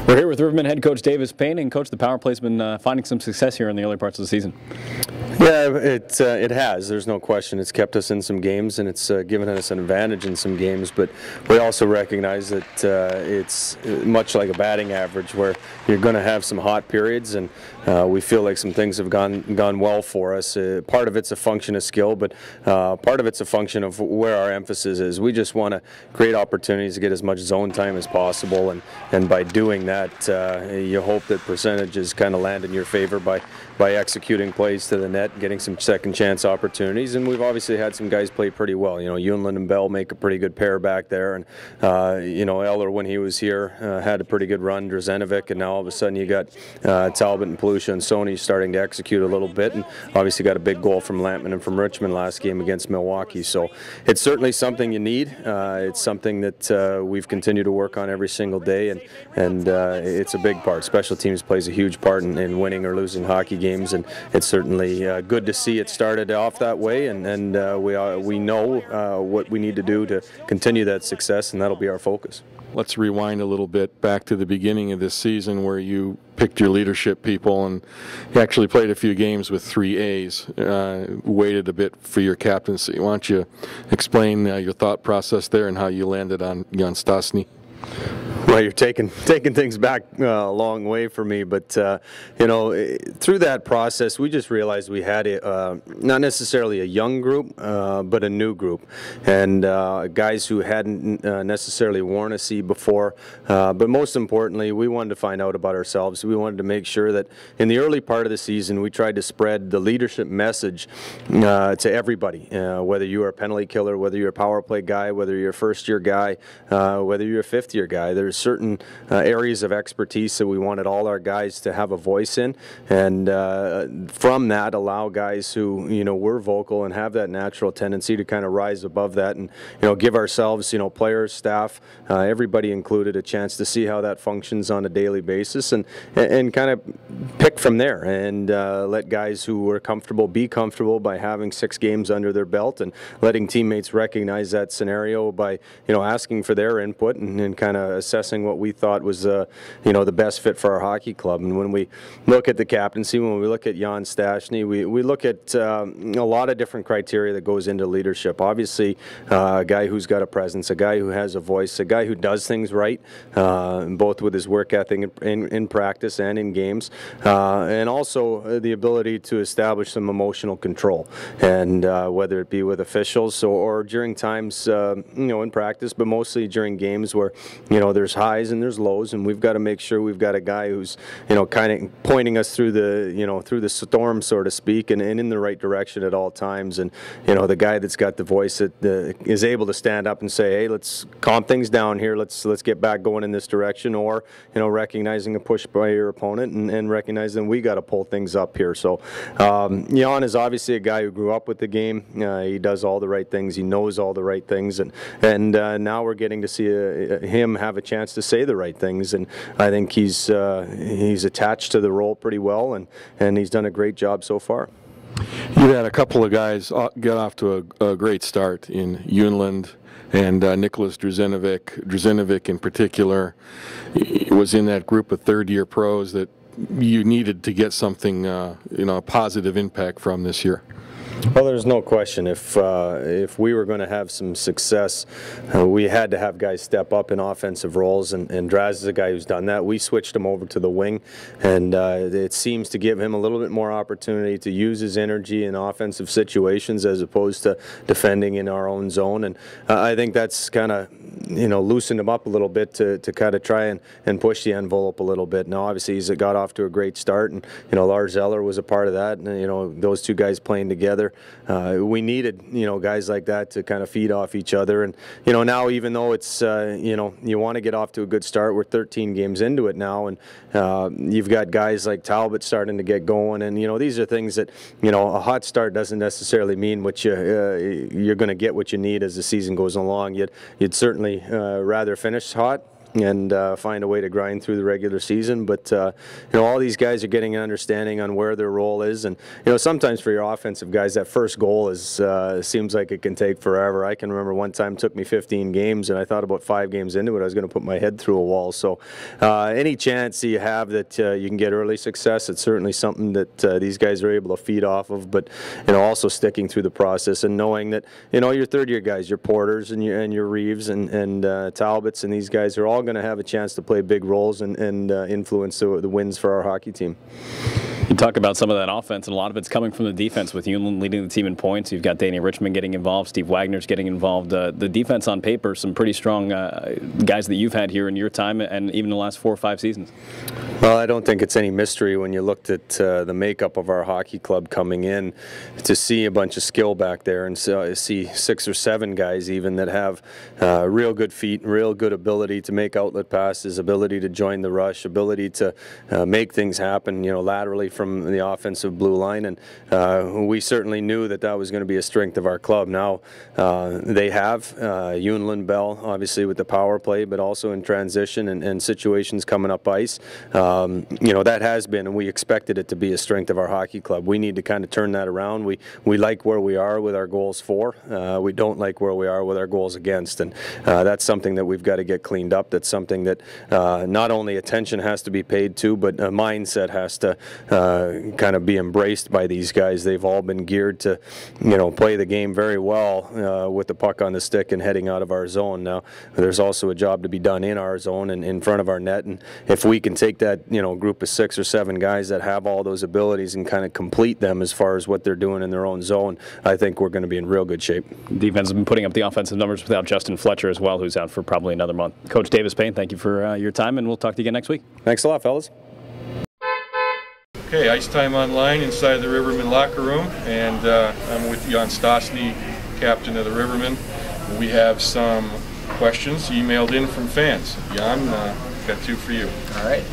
We're here with Rivermen head coach Davis Payne, and coach, the power play's been finding some success here in the early parts of the season. Yeah, it has. There's no question. It's kept us in some games, and it's given us an advantage in some games. But we also recognize that it's much like a batting average, where you're going to have some hot periods, and we feel like some things have gone well for us. Part of it's a function of skill, but part of it's a function of where our emphasis is. We just want to create opportunities to get as much zone time as possible, and by doing that, you hope that percentages kind of land in your favor by executing plays to the net, getting some second chance opportunities. And we've obviously had some guys play pretty well. You know, Yunlin and Bell make a pretty good pair back there, and you know, Eller, when he was here, had a pretty good run. Drzenovic, and now all of a sudden you got Talbot and Palusha and Sony starting to execute a little bit, and obviously got a big goal from Lampman and from Richmond last game against Milwaukee. So it's certainly something you need. It's something that we've continued to work on every single day, and it's a big part. Special teams plays a huge part in winning or losing hockey games, and it's certainly good to see it started off that way, and we know what we need to do to continue that success, and that'll be our focus. Let's rewind a little bit back to the beginning of this season, where you picked your leadership people and you actually played a few games with 3 A's, waited a bit for your captaincy. Why don't you explain your thought process there and how you landed on Jan Stastny? Well, you're taking things back a long way for me, but you know, through that process, we just realized we had not necessarily a young group, but a new group, and guys who hadn't necessarily worn a C before. But most importantly, we wanted to find out about ourselves. We wanted to make sure that in the early part of the season, we tried to spread the leadership message to everybody, whether you are a penalty killer, whether you're a power play guy, whether you're a first-year guy, whether you're a fifth-year guy. There's certain areas of expertise that we wanted all our guys to have a voice in, and from that allow guys who, you know, were vocal and have that natural tendency to kind of rise above that, and, you know, give ourselves, you know, players, staff, everybody included, a chance to see how that functions on a daily basis, and kind of pick from there, and let guys who were comfortable be comfortable by having 6 games under their belt, and letting teammates recognize that scenario by, you know, asking for their input, and kind of assessing what we thought was you know, the best fit for our hockey club. And when we look at the captaincy, when we look at Jan Stastny, we look at a lot of different criteria that goes into leadership. Obviously, a guy who's got a presence, a guy who has a voice, a guy who does things right, both with his work ethic in practice and in games, and also the ability to establish some emotional control, and whether it be with officials or during times, you know, in practice, but mostly during games where, you know, there's highs and there's lows, and we've got to make sure we've got a guy who's, you know, kind of pointing us through the, you know, through the storm, so to speak, and in the right direction at all times. And, you know, the guy that's got the voice that is able to stand up and say, hey, let's calm things down here, let's get back going in this direction, or, you know, recognizing a push by your opponent, and recognizing we got to pull things up here. So Jan is obviously a guy who grew up with the game. He does all the right things, he knows all the right things, and now we're getting to see him have a chance to say the right things, and I think he's attached to the role pretty well, and he's done a great job so far. You had a couple of guys get off to a great start in Yunland and Nicholas Drzenovic. Drzenovic in particular was in that group of third-year pros that you needed to get something, you know, a positive impact from this year. Well, there's no question. If we were going to have some success, we had to have guys step up in offensive roles, and Draz is a guy who's done that. We switched him over to the wing, and it seems to give him a little bit more opportunity to use his energy in offensive situations as opposed to defending in our own zone. And I think that's kind of, you know, loosened him up a little bit to kind of try and push the envelope a little bit. Now, obviously, he's got off to a great start, and, you know, Lars Eller was a part of that, and, you know, those two guys playing together. We needed, you know, guys like that to kind of feed off each other, and, you know, now even though it's, you know, you want to get off to a good start, we're 13 games into it now, and you've got guys like Talbot starting to get going, and, you know, these are things that, you know, a hot start doesn't necessarily mean what you're going to get what you need as the season goes along. You'd certainly rather finish hot, and find a way to grind through the regular season. But all these guys are getting an understanding on where their role is, and sometimes for your offensive guys, that first goal is seems like it can take forever. I can remember one time it took me 15 games, and I thought about 5 games into it I was going to put my head through a wall. So any chance you have that you can get early success, it's certainly something that these guys are able to feed off of. But also sticking through the process and knowing that your third-year guys, your Porters and your Reeves and Talbots, and these guys are all going to have a chance to play big roles and influence the wins for our hockey team. You talk about some of that offense, and a lot of it's coming from the defense, with Unlin leading the team in points. You've got Danny Richmond getting involved, Steve Wagner's getting involved. The defense on paper, some pretty strong guys that you've had here in your time, and even the last 4 or 5 seasons. Well, I don't think it's any mystery when you looked at the makeup of our hockey club coming in, to see a bunch of skill back there and see 6 or 7 guys even that have real good feet, real good ability to make outlet passes, ability to join the rush, ability to make things happen, laterally from the offensive blue line. And we certainly knew that was going to be a strength of our club. Now they have Unlin Bell, obviously with the power play, but also in transition and situations coming up ice. That has been, and we expected it to be, a strength of our hockey club. We need to kind of turn that around. We like where we are with our goals for. We don't like where we are with our goals against, and that's something that we've got to get cleaned up. That's something that not only attention has to be paid to, but a mindset has to kind of be embraced by these guys. They've all been geared to, play the game very well with the puck on the stick and heading out of our zone. Now, there's also a job to be done in our zone and in front of our net, and if we can take that group of 6 or 7 guys that have all those abilities and kind of complete them as far as what they're doing in their own zone, I think we're going to be in real good shape. Defense has been putting up the offensive numbers without Justin Fletcher as well, who's out for probably another month. Coach Davis Payne, thank you for your time, and we'll talk to you again next week. Thanks a lot, fellas. Okay, Ice Time Online inside the Rivermen locker room, and I'm with Jan Stosny, captain of the Rivermen. We have some questions emailed in from fans. Jan, got 2 for you. All right.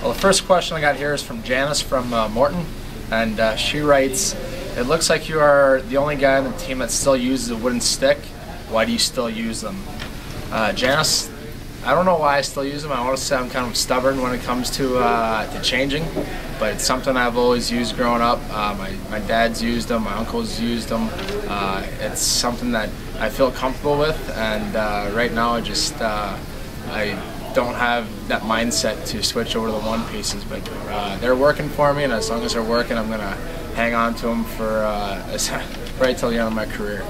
Well, the first question I got here is from Janice from Morton, and she writes, "It looks like you are the only guy on the team that still uses a wooden stick. Why do you still use them?" Janice, I don't know why I still use them. I want to say I'm kind of stubborn when it comes to changing, but it's something I've always used growing up. My dad's used them, my uncles used them. It's something that I feel comfortable with, and right now I don't have that mindset to switch over to the one pieces, but they're working for me, and as long as they're working, I'm going to hang on to them for right till the end of my career.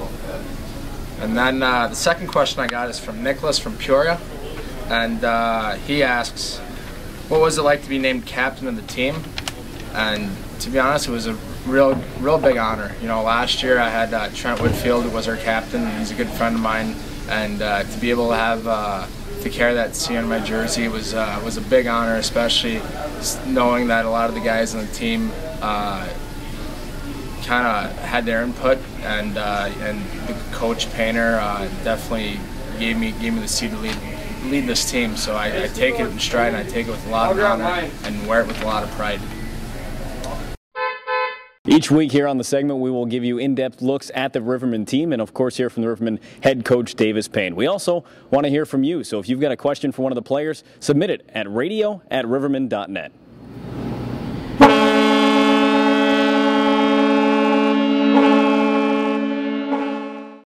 And then the second question I got is from Nicholas from Peoria, and he asks, what was it like to be named captain of the team? And to be honest, it was a real big honor. Last year I had Trent Whitfield, who was our captain, and he's a good friend of mine, and to be able to have to carry that C on my jersey was a big honor, especially knowing that a lot of the guys on the team kind of had their input, and the coach Painter definitely gave me the seat to lead this team. So I take it in stride, and I take it with a lot of honor and wear it with a lot of pride. Each week here on the segment, we will give you in-depth looks at the Rivermen team, and of course hear from the Rivermen head coach Davis Payne. We also want to hear from you, so if you've got a question for one of the players, submit it at radio@rivermen.net.